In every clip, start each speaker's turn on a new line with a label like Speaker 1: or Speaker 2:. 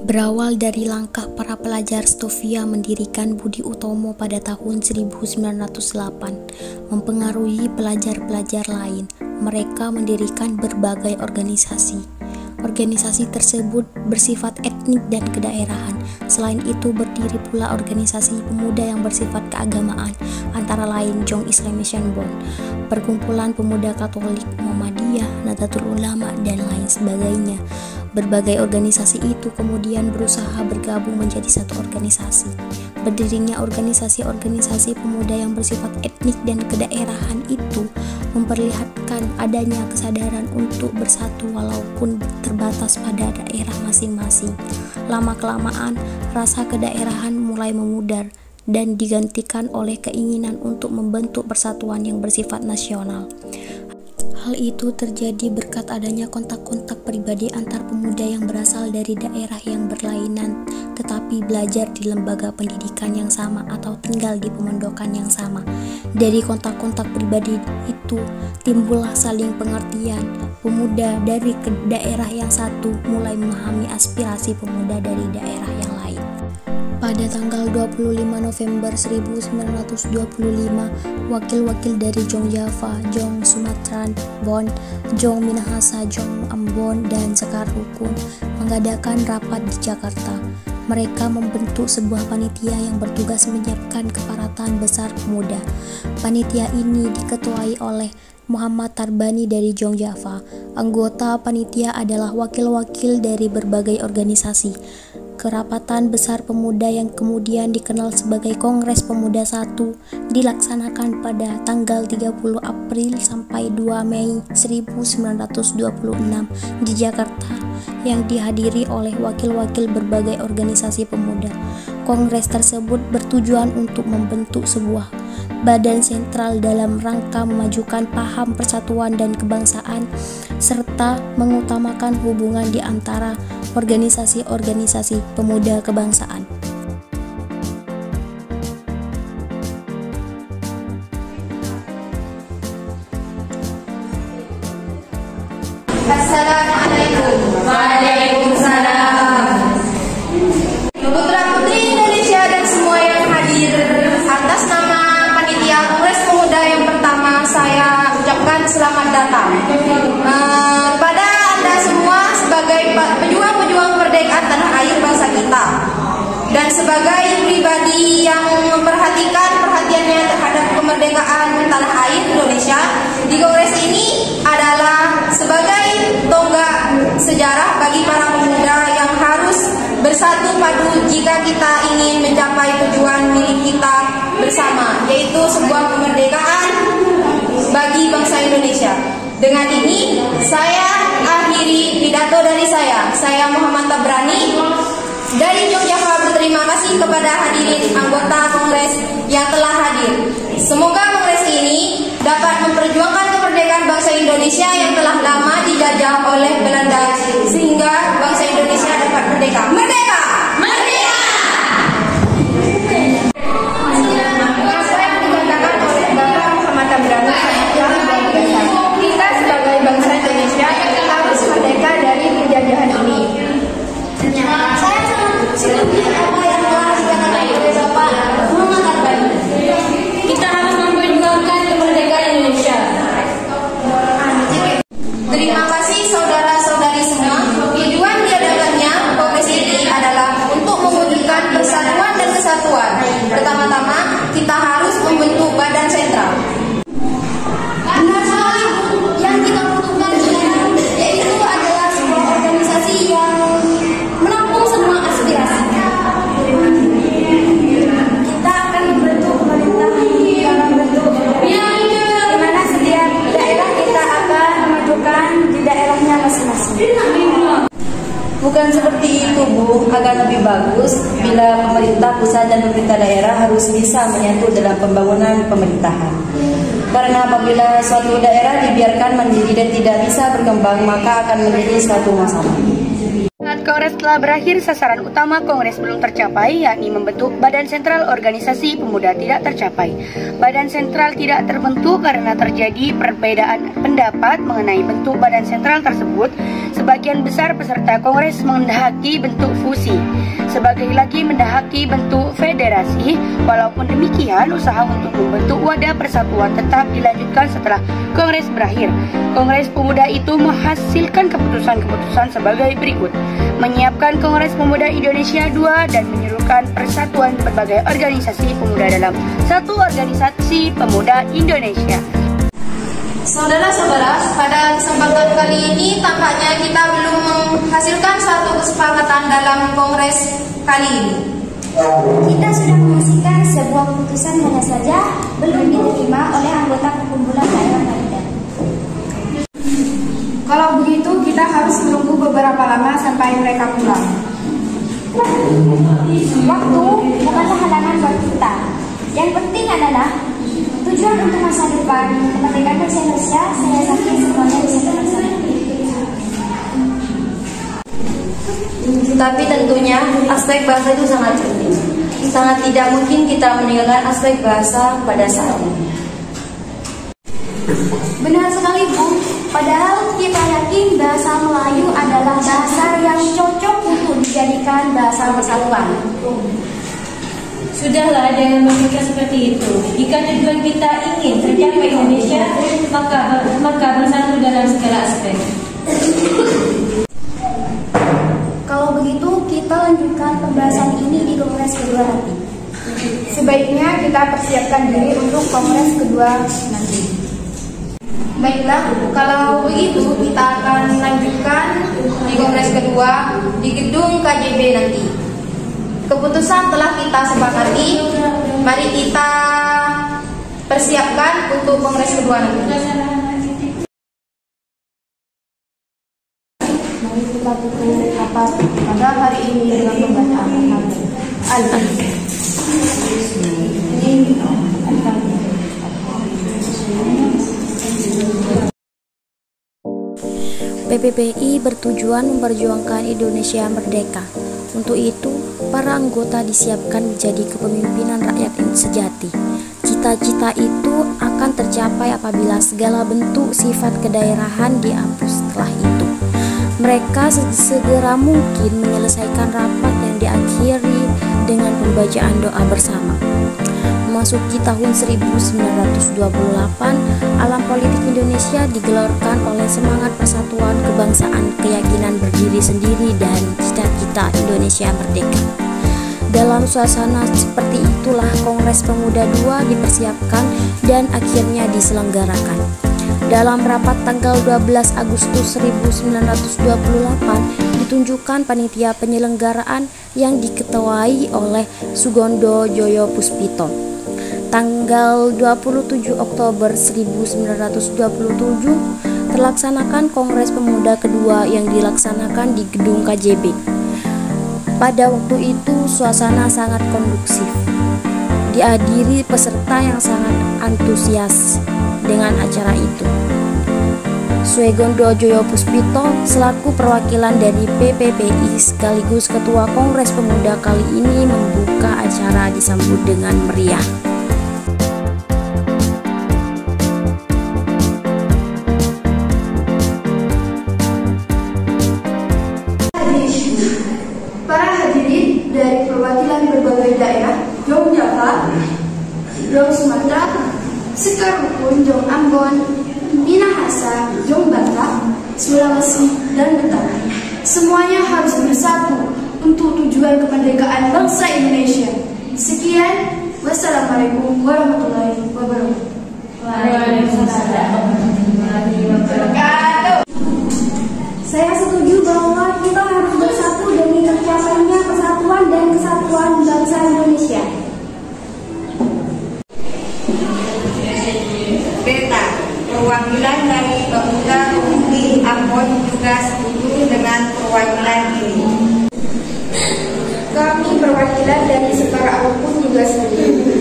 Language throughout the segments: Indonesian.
Speaker 1: Berawal dari langkah para pelajar Stovia mendirikan Budi Utomo pada tahun 1908, mempengaruhi pelajar-pelajar lain. Mereka mendirikan berbagai organisasi. Organisasi tersebut bersifat etnik dan kedaerahan. Selain itu berdiri pula organisasi pemuda yang bersifat keagamaan, antara lain Young Islamization Bond, Perkumpulan Pemuda Katolik, Muhammadiyah, Nahdlatul Ulama, dan lain sebagainya. Berbagai organisasi itu kemudian berusaha bergabung menjadi satu organisasi. Berdirinya organisasi-organisasi pemuda yang bersifat etnik dan kedaerahan itu memperlihatkan adanya kesadaran untuk bersatu walaupun terbatas pada daerah masing-masing. Lama-kelamaan, rasa kedaerahan mulai memudar dan digantikan oleh keinginan untuk membentuk persatuan yang bersifat nasional. Hal itu terjadi berkat adanya kontak-kontak pribadi antar pemuda yang berasal dari daerah yang berlainan tetapi belajar di lembaga pendidikan yang sama atau tinggal di pemondokan yang sama. Dari kontak-kontak pribadi itu timbullah saling pengertian. Pemuda dari daerah yang satu mulai memahami aspirasi pemuda dari daerah yang lain. Pada tanggal 25 November 1925, wakil-wakil dari Jong Java, Jong Sumatera, Bond, Jong Minahasa, Jong Ambon, dan Sekar Rukun mengadakan rapat di Jakarta. Mereka membentuk sebuah panitia yang bertugas menyiapkan keparatan besar pemuda. Panitia ini diketuai oleh Muhammad Tarbani dari Jong Java. Anggota panitia adalah wakil-wakil dari berbagai organisasi. Kerapatan besar pemuda yang kemudian dikenal sebagai Kongres Pemuda I dilaksanakan pada tanggal 30 April sampai 2 Mei 1926 di Jakarta yang dihadiri oleh wakil-wakil berbagai organisasi pemuda. Kongres tersebut bertujuan untuk membentuk sebuah badan sentral dalam rangka memajukan paham persatuan dan kebangsaan serta mengutamakan hubungan di antara organisasi-organisasi pemuda kebangsaan.
Speaker 2: Assalamualaikum. Waalaikumsalam. Putra-putri Indonesia dan semua yang hadir, atas nama Panitia Kongres Pemuda yang pertama saya ucapkan selamat datang kepada Anda semua sebagai pejuang-pejuang kemerdekaan tanah air bangsa kita dan sebagai pribadi yang memperhatikan perhatiannya terhadap kemerdekaan tanah air Indonesia. Di kongres ini adalah sebagai tonggak sejarah bagi para pemuda yang harus bersatu padu jika kita ingin mencapai tujuan milik kita bersama, yaitu sebuah kemerdekaan bagi bangsa Indonesia. Dengan ini saya akhiri pidato dari saya Muhammad Tabrani dari Jong Java berterima kasih kepada hadirin anggota kongres yang telah hadir. Semoga kongres ini dapat memperjuangkan kemerdekaan bangsa Indonesia yang telah lama dijajah oleh Belanda sehingga bangsa Indonesia dapat merdeka. Merdeka! Merdeka! Apa yang dikatakan oleh Bapak Muhammad Tabrani kita sebagai bangsa Indonesia harus merdeka dari penjajahan ini. Saya setuju apa yang telah dikatakan oleh Bapak Muhammad Tabrani. Kita harus memperjuangkan kemerdekaan Indonesia. Terima kasih saudara-saudari semua. Tujuan diadakannya kongres ini adalah untuk mewujudkan persatuan dan kesatuan. Pertama-tama kita harus membentuk badan sentral. Benar sekali, yang kita butuhkan sekarang yaitu adalah sebuah organisasi yang menampung semua aspirasi. Kita akan membentuk pemerintahan dalam bentuk di mana setiap daerah kita akan memajukan di daerahnya masing-masing.
Speaker 3: Bukan seperti itu, Bu. Agar lebih bagus bila pemerintah pusat dan pemerintah daerah harus bisa menyatu dalam pembangunan pemerintahan. Karena apabila suatu daerah dibiarkan mandiri dan tidak bisa berkembang, maka akan menjadi suatu masalah.
Speaker 4: Saat kongres telah berakhir, sasaran utama kongres belum tercapai, yakni membentuk Badan Sentral Organisasi Pemuda tidak tercapai. Badan Sentral tidak terbentuk karena terjadi perbedaan pendapat mengenai bentuk Badan Sentral tersebut, Sebagian besar peserta kongres menghendaki bentuk fusi, sebagian lagi mendahaki bentuk federasi. Walaupun demikian, usaha untuk membentuk wadah persatuan tetap dilanjutkan setelah kongres berakhir. Kongres Pemuda itu menghasilkan keputusan-keputusan sebagai berikut: menyiapkan Kongres Pemuda Indonesia II dan menyuruhkan persatuan berbagai organisasi pemuda dalam satu organisasi pemuda Indonesia.
Speaker 2: Saudara-saudara, pada kesempatan kali ini tampaknya kita belum menghasilkan suatu kesepakatan dalam kongres kali ini.
Speaker 5: Kita sudah menghasilkan sebuah keputusan, hanya saja belum diterima oleh anggota perkumpulan daerah kandidat.
Speaker 2: Kalau begitu, kita harus menunggu beberapa lama sampai mereka pulang.
Speaker 5: Waktu bukanlah halangan buat kita. Yang penting adalah tujuan untuk masa depan kemerdekaan bangsa Indonesia. Saya yakin semuanya bisa terlaksana.
Speaker 3: Tapi tentunya aspek bahasa itu sangat penting. Sangat tidak mungkin kita meninggalkan aspek bahasa pada saat ini.
Speaker 5: Benar sekali, Bu. Padahal kita yakin bahasa Melayu adalah bahasa yang cocok untuk dijadikan bahasa persatuan.
Speaker 6: Sudahlah, jangan berpikir seperti itu. Jika tujuan kita ingin tercapai Indonesia, maka bersatu dalam segala aspek.
Speaker 5: Kalau begitu, kita lanjutkan pembahasan ini di kongres kedua nanti.
Speaker 2: Sebaiknya kita persiapkan diri untuk kongres kedua nanti. Baiklah, kalau begitu kita akan lanjutkan di kongres kedua di gedung KJB nanti. Keputusan telah kita sepakati, mari kita persiapkan untuk kongres kedua nanti.
Speaker 5: Mari kita tutup rapat
Speaker 2: Pada hari ini dengan pembacaan
Speaker 1: PPPI bertujuan memperjuangkan Indonesia merdeka. Untuk itu, para anggota disiapkan menjadi kepemimpinan rakyat yang sejati. Cita-cita itu akan tercapai apabila segala bentuk sifat kedaerahan dihapus. Setelah itu, mereka segera mungkin menyelesaikan rapat yang diakhiri dengan pembacaan doa bersama. Memasuki tahun 1928, alam politik Indonesia digelorkan oleh semangat persatuan kebangsaan, keyakinan berdiri sendiri, dan cita-cita Indonesia merdeka. Dalam suasana seperti itulah Kongres Pemuda II dipersiapkan dan akhirnya diselenggarakan. Dalam rapat tanggal 12 Agustus 1928 ditunjukkan panitia penyelenggaraan yang diketuai oleh Sugondo Joyo Puspito. Tanggal 27 Oktober 1927 terlaksanakan Kongres Pemuda kedua yang dilaksanakan di gedung KJB. Pada waktu itu suasana sangat kondusif, dihadiri peserta yang sangat antusias dengan acara itu. Sugondo Joyo Puspito selaku perwakilan dari PPPI sekaligus Ketua Kongres Pemuda kali ini membuka acara disambut dengan meriah.
Speaker 2: Para hadirin dari perwakilan berbagai daerah, Jong Jawa, Jong Sumatera, Sekar Rukun, Jong Ambon, Minahasa, Jong Batak, Sulawesi, dan Betawi. Semuanya harus bersatu untuk tujuan kemerdekaan bangsa Indonesia. Sekian, wassalamualaikum warahmatullahi wabarakatuh.
Speaker 5: Saya setuju bahwa kita harus bersatu demi tercapainya persatuan dan kesatuan bangsa Indonesia.
Speaker 7: Beta, perwakilan dari pemuda Komisi Ambon juga setuju dengan perwakilan ini.
Speaker 2: Kami perwakilan dari Sekar Rukun juga setuju.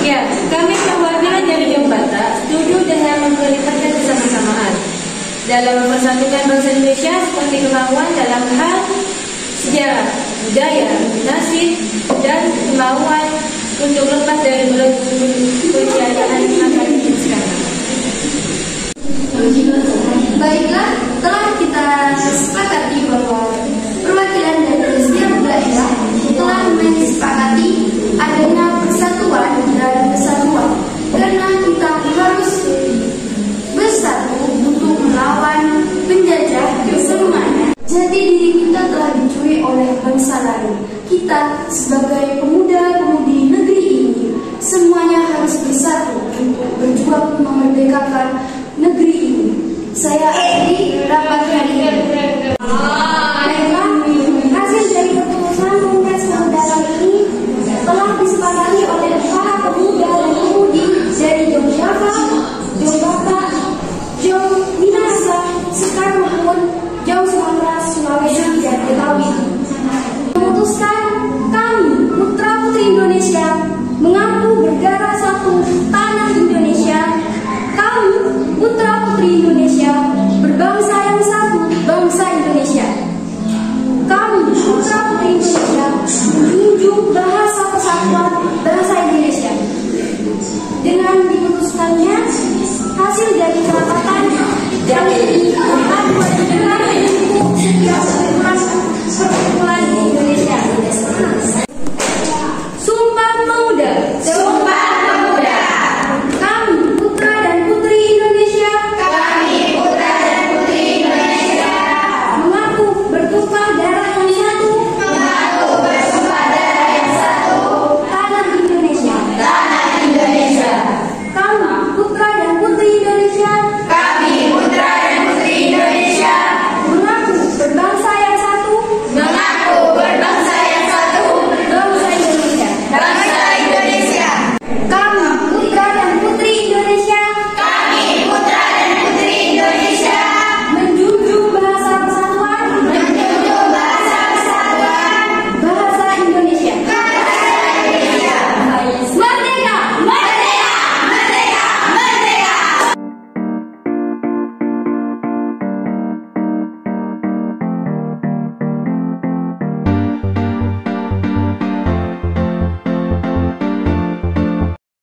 Speaker 6: Ya, kami perwakilan dari Jong Batak setuju dengan melibatkan kebersamaan dalam mempersatukan bangsa Indonesia seperti kemauan dalam hal sejarah, budaya, nasib, dan kemauan untuk lepas dari penjajaan abad sekarang.
Speaker 2: Baiklah.
Speaker 5: di rapat hari ini. Hasil dari keputusan Kongres Pemuda kali ini telah disepakati oleh para pemuda dan pemudi dari Yogyakarta, Jawa Minahasa, Sekar maupun Jawa Sumatera, Sulawesi, dan Betawi. Memutuskan kami, Putra Putri Indonesia, mengaku berdarah satu tanah Indonesia. Kami, Putra Putri Indonesia, berbangsa yang satu, bangsa Indonesia. Kami, Putra Putri Indonesia, menjunjung bahasa persatuan bangsa Indonesia. Dengan diputuskannya hasil dari kerapatan kali ini